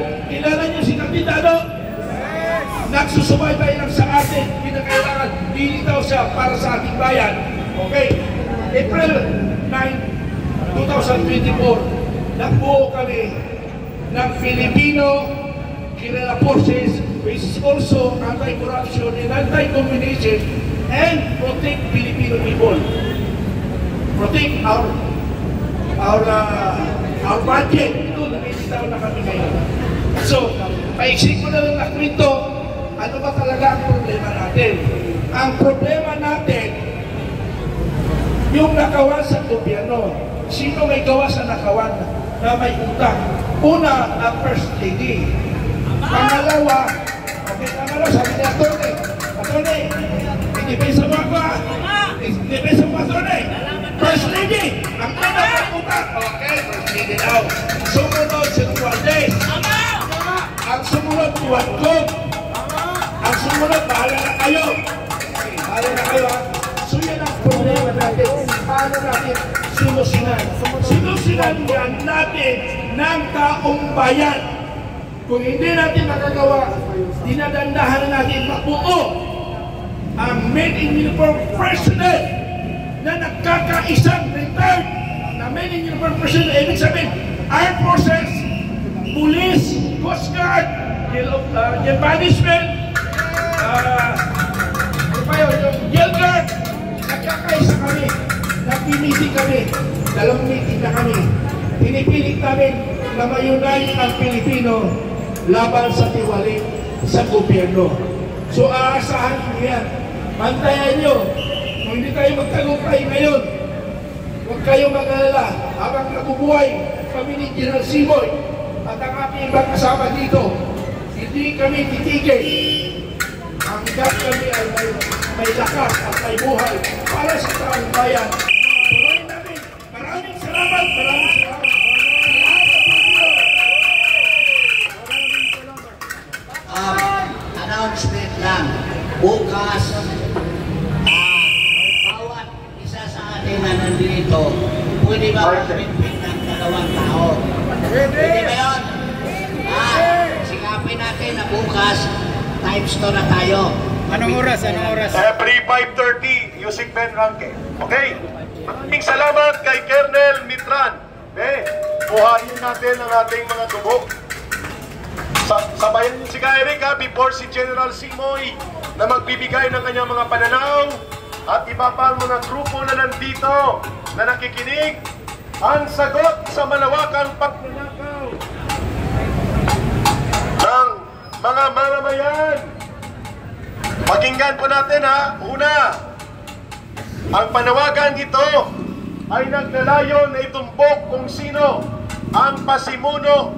Kilala niyo si Kapitano? Yes! Nagsusubaybay lang sa atin. Pinakailangan, dilitaw siya para sa ating bayan. Okay? April 9, 2024, nagbuo kami ng Filipino Guerrilla Forces, which is also anti-corruption and anti-combination and protect Filipino people. Protect our budget. Ito, nakikita na kami ngayon. So, paisip ko na lang na kwento, ano ba talaga ang problema natin? Ang problema natin, yung nakawan sa gobyerno. Sino may gawa sa nakawan na may utang? Una, ang First Lady. Pangalawa, okay, sabi ni Atty. Indipesa mo ako, indipesa mo, Atty. First Lady, ang utang. Okay, First Lady daw. Sumunod si Romualdez. Ang sumunod, Tuwagkog. Ang sumunod, bahala na kayo. Bahala na kayo, ha? So yan ang problema natin. Paano natin sinusinan? Sinusinan yan natin ng taong bayan. Kung hindi natin magagawa, dinadandahan natin mabuo ang made in uniform president na nagkakaisang retired na made in uniform president. Ibig sabihin, armed forces, police, Coast Guard, yung punishment, jail guard, nagkakaisa kami, nag-meeting kami, 2 meeting na kami. Pinipilit namin na mayunay ang Pilipino laban sa tiwali sa gobyerno. So aasahan nyo yan. Pantayan nyo. Kung hindi tayo magtagumpay ngayon, huwag kayong mag-alala. Habang nabubuhay kami ni General Simoy at ang aking ibang kasama dito, hindi kami titigil. Hanggang kami ay may lakas at may buhay para sa taong bayan. Tuloy namin. Maraming salamat. Maraming salamat. Announcement lang. Bukas, bawat isa sa atin na nandito, pwede ba mag-pinpin ng 2 tao? Pwede ba yun? Sikapin natin na bukas, times 2 na tayo. Anong oras? Every 5:30 using pen ranking. Okay? Maraming salamat kay Colonel Mitran. Buhayin natin ang ating mga dugo. Sabayan niyo si Eric before si General Simoy na magbibigay ng kanyang mga pananaw at iba pang mga grupo na nandito na nakikinig ang sagot sa malawakang pagnanakaw ng mga mamamayan. Pakinggan po natin Una, ang panawagan ito ay naglalayon na itumbok kung sino ang pasimuno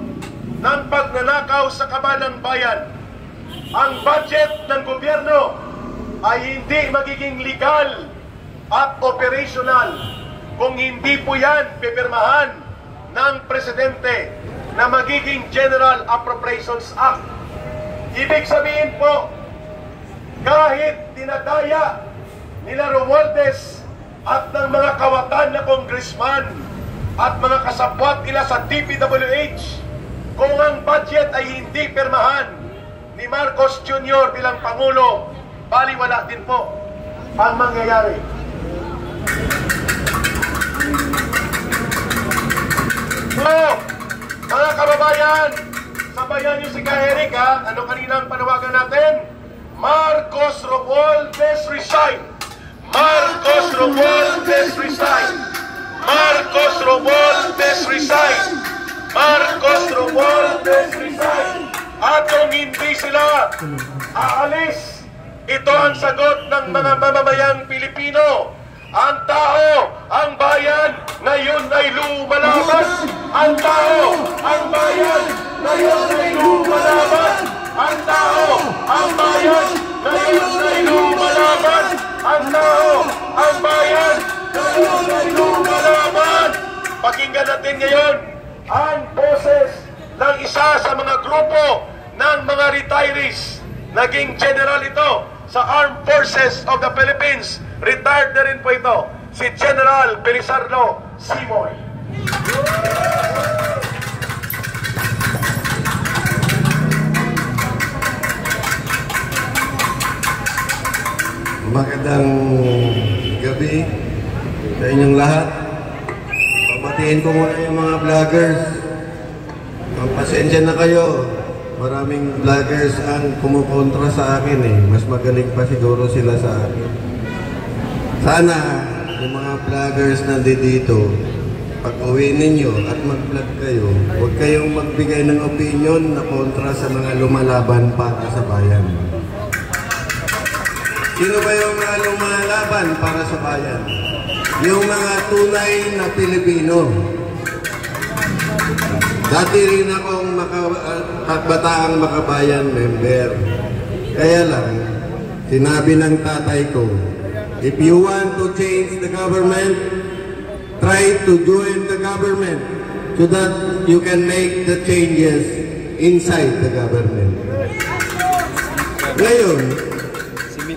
ng pagnanakaw sa kabalang bayan. Ang budget ng gobyerno ay hindi magiging legal at operational kung hindi po yan pipirmahan ng presidente na magiging General Appropriations Act. Ibig sabihin po, kahit dinadaya nila Romualdez at ng mga kawatan na congressman at mga kasabwat nila sa DPWH, kung ang budget ay hindi pirmahan ni Marcos Jr. bilang Pangulo, baliwala din po ang mangyayari. So, mga kababayan, sabayan niyo si Eric ano kaninang panawagan natin? Marcos Romualdez resign! Marcos Romualdez resign! Marcos Romualdez resign! Marcos Romualdez resign! At kung hindi sila aalis, ito ang sagot ng mga mamamayang Pilipino. Ang tao, ang bayan, ngayon ay lumalaban. Ang tao, ang bayan, ngayon ay lumalaban. Ang tao, ang bayan, ngayon ay lumalaban. Ang tao, ang bayan, ngayon ay lumalaban. Pakinggan natin ngayon ang boses ng isa sa mga grupo ng mga retirees. Naging general ito sa Armed Forces of the Philippines. Retired na rin po ito, si General Belisario Simoy. Magandang gabi sa inyong lahat. Pabatiin ko muna yung mga vloggers. Pasensya na kayo. Maraming vloggers ang kumukontra sa akin eh. Mas magaling pa siguro sila sa akin. Sana yung mga vloggers nandito, pag uwi ninyo at mag-vlog kayo, huwag kayong magbigay ng opinion na kontra sa mga lumalaban para sa bayan. Sino ba yung mga lumalaban para sa bayan? Yung mga tunay na Pilipino. Dati rin akong Bataang Makabayan member. Kaya lang, sinabi ng tatay ko, if you want to change the government, try to join the government so that you can make the changes inside the government. Ngayon,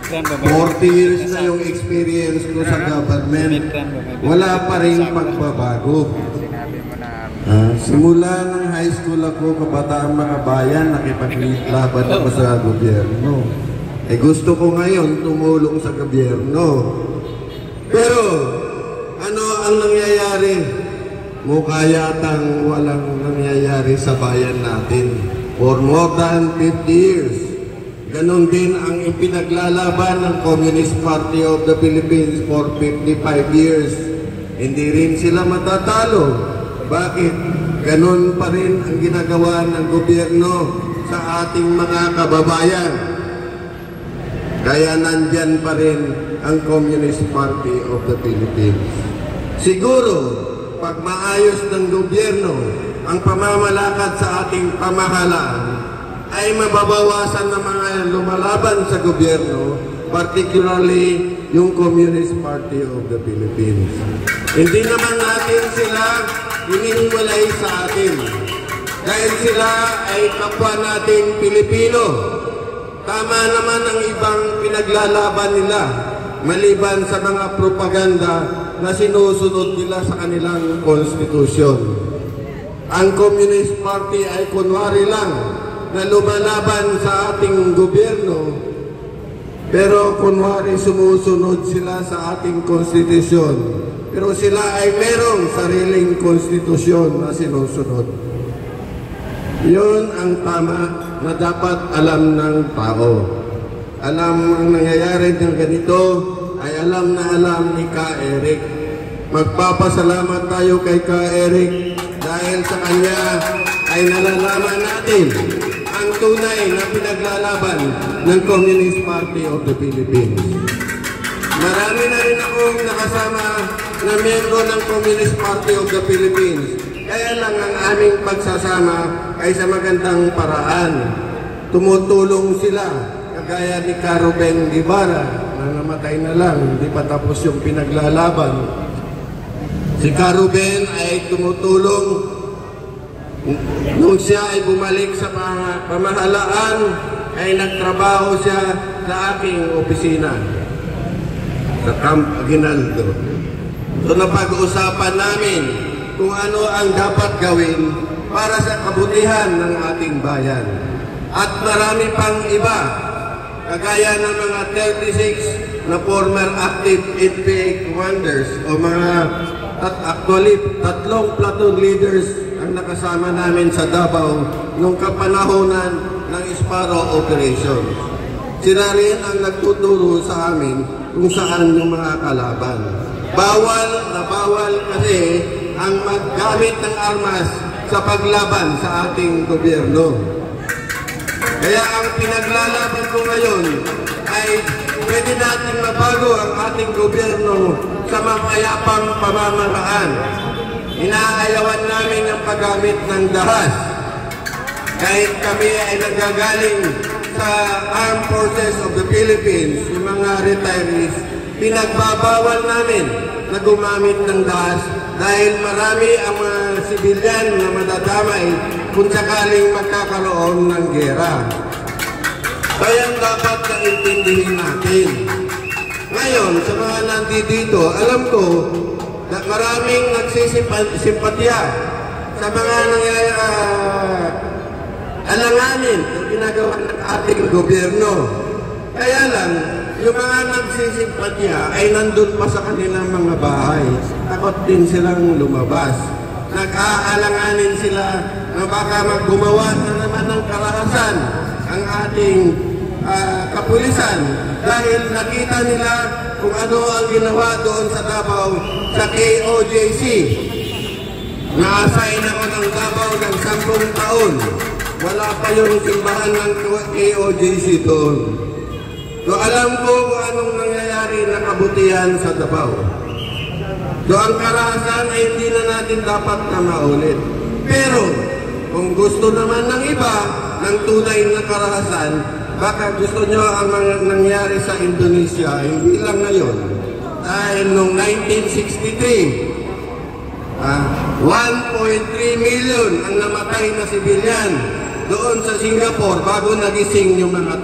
40 years na yung experience ko sa government, wala pa rin pagbabago. Simula ng high school ako, Kabataang Makabayan, nakipaglaban ako sa gobyerno. Gusto ko ngayon tumulong sa gobyerno. Pero, ano ang nangyayari? Mukha yatang walang nangyayari sa bayan natin. For more than 50 years. Ganon din ang ipinaglalaban ng Communist Party of the Philippines for 55 years. Hindi rin sila matatalo. Bakit? Ganon pa rin ang ginagawa ng gobyerno sa ating mga kababayan. Kaya nandyan pa rin ang Communist Party of the Philippines. Siguro, pag maayos ng gobyerno ang pamamalakad sa ating pamahalaan, ay mababawasan ng mga lumalaban sa gobyerno, particularly yung Communist Party of the Philippines. Hindi naman natin sila hinihiwalay sa atin dahil sila ay kapwa nating Pilipino. Tama naman ang ibang pinaglalaban nila maliban sa mga propaganda na sinusunod nila sa kanilang konstitusyon. Ang Communist Party ay kunwari lang na lumalaban sa ating gobyerno, pero kunwari sumusunod sila sa ating konstitusyon. Pero sila ay merong sariling konstitusyon na sinusunod. Yun ang tama na dapat alam ng tao. Alam ang nangyayari ng ganito ay alam na alam ni Ka Eric. Magpapasalamat tayo kay Ka Eric dahil sa kanya ay nalalaman natin ang tunay na pinaglalaban ng Communist Party of the Philippines. Marami na rin akong nakasama na miyembro ng Communist Party of the Philippines. Kaya lang ang aming pagsasama ay sa magandang paraan. Tumutulong sila, kagaya ni Caruben Guevara, na namatay na lang, hindi pa tapos yung pinaglalaban. Si Caruben ay tumutulong nung siya ay bumalik sa pamahalaan, ay nagtrabaho siya sa aking opisina sa Camp Aguinaldo. So napag-uusapan namin kung ano ang dapat gawin para sa kabutihan ng ating bayan. At marami pang iba, kagaya ng mga 36 na former active NPA commanders o mga actually 3 platoon leaders ang nakasama namin sa Davao nung kapanahonan ng Sparrow Operation. Sila rin ang nagtuturo sa amin kung saan yung mga kalaban. Bawal na bawal kasi ang maggamit ng armas sa paglaban sa ating gobyerno. Kaya ang pinaglalaban ko ngayon ay pwede natin mabago ang ating gobyerno sa mapayapang pamamaraan. Inaayawan namin ang paggamit ng dahas. Kahit kami ay nagagaling sa Armed Forces of the Philippines, yung mga retirees, pinagbabawal namin na gumamit ng dahas dahil marami ang mga sibilyan na madadamay kung sakaling magkakaroon ng gera. Kaya dapat na intindihin natin. Ngayon, sa mga nandito, alam ko na maraming nagsisimpatya sa mga alanganin na ginagawa ng ating gobyerno. Kaya lang, yung mga nagsisimpatya ay nandun pa sa kanilang mga bahay. Takot din silang lumabas. Nag-aalanganin sila na baka maggumawa na naman ng karahasan ang ating kapulisan dahil nakita nila kung ano ang ginawa doon sa Davao sa KOJC. Na-assign ako ng Davao ng 10 taon. Wala pa yung simbahan ng KOJC doon. So alam ko kung anong nangyayari na kabutihan sa Davao. So ang karahasan ay hindi na natin dapat na maulit. Pero kung gusto naman ng iba ng tunay na karahasan, baka gusto nyo ang mga nangyari sa Indonesia, hindi lang ngayon. Dahil noong 1963, 1.3 million ang namatay na sibilyan doon sa Singapore bago nagising yung mga